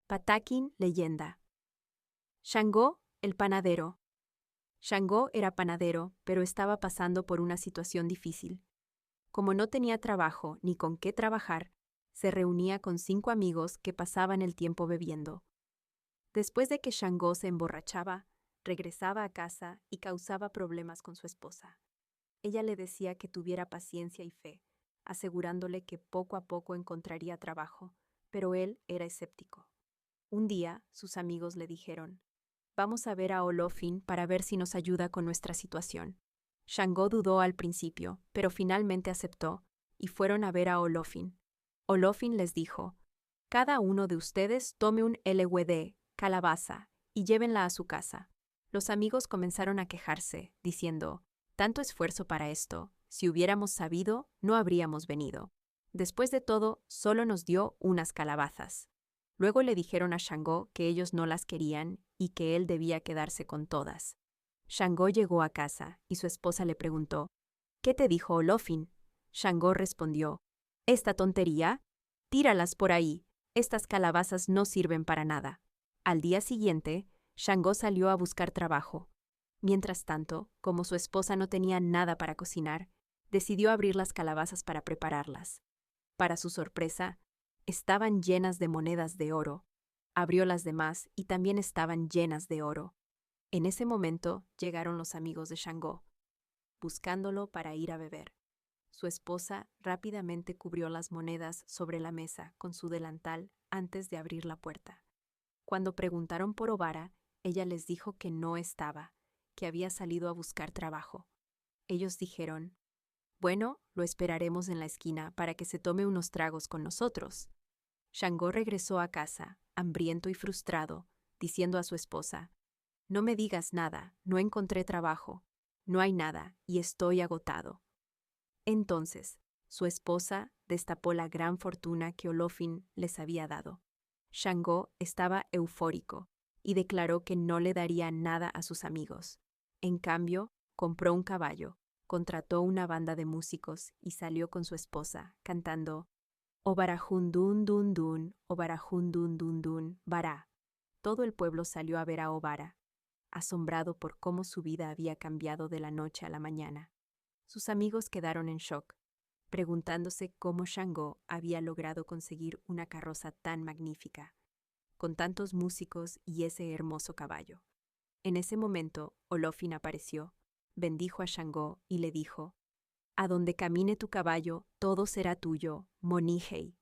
Patakin, leyenda. Shango, el panadero. Shango era panadero, pero estaba pasando por una situación difícil. Como no tenía trabajo ni con qué trabajar, se reunía con 5 amigos que pasaban el tiempo bebiendo. Después de que Shango se emborrachaba, regresaba a casa y causaba problemas con su esposa. Ella le decía que tuviera paciencia y fe, asegurándole que poco a poco encontraría trabajo, pero él era escéptico. Un día, sus amigos le dijeron: «Vamos a ver a Olofin para ver si nos ayuda con nuestra situación». Shango dudó al principio, pero finalmente aceptó, y fueron a ver a Olofin. Olofin les dijo: «Cada uno de ustedes tome un LWD, calabaza, y llévenla a su casa». Los amigos comenzaron a quejarse, diciendo: «Tanto esfuerzo para esto, si hubiéramos sabido, no habríamos venido. Después de todo, solo nos dio unas calabazas». Luego le dijeron a Shango que ellos no las querían y que él debía quedarse con todas. Shango llegó a casa y su esposa le preguntó: «¿Qué te dijo Olofin?» Shango respondió: «¿Esta tontería? Tíralas por ahí, estas calabazas no sirven para nada». Al día siguiente, Shango salió a buscar trabajo. Mientras tanto, como su esposa no tenía nada para cocinar, decidió abrir las calabazas para prepararlas. Para su sorpresa, estaban llenas de monedas de oro. Abrió las demás y también estaban llenas de oro. En ese momento llegaron los amigos de Shango, buscándolo para ir a beber. Su esposa rápidamente cubrió las monedas sobre la mesa con su delantal antes de abrir la puerta. Cuando preguntaron por Obara, ella les dijo que no estaba, que había salido a buscar trabajo. Ellos dijeron: «Bueno, lo esperaremos en la esquina para que se tome unos tragos con nosotros». Shango regresó a casa, hambriento y frustrado, diciendo a su esposa: «No me digas nada, no encontré trabajo, no hay nada y estoy agotado». Entonces, su esposa destapó la gran fortuna que Olofin les había dado. Shango estaba eufórico y declaró que no le daría nada a sus amigos. En cambio, compró un caballo, contrató una banda de músicos y salió con su esposa, cantando: «Obarajun dun dun dun, Obarajun dun dun dun, Bará». Todo el pueblo salió a ver a Obara, asombrado por cómo su vida había cambiado de la noche a la mañana. Sus amigos quedaron en shock, preguntándose cómo Shango había logrado conseguir una carroza tan magnífica, con tantos músicos y ese hermoso caballo. En ese momento, Olofin apareció, bendijo a Shango y le dijo: «A donde camine tu caballo, todo será tuyo, Monihei».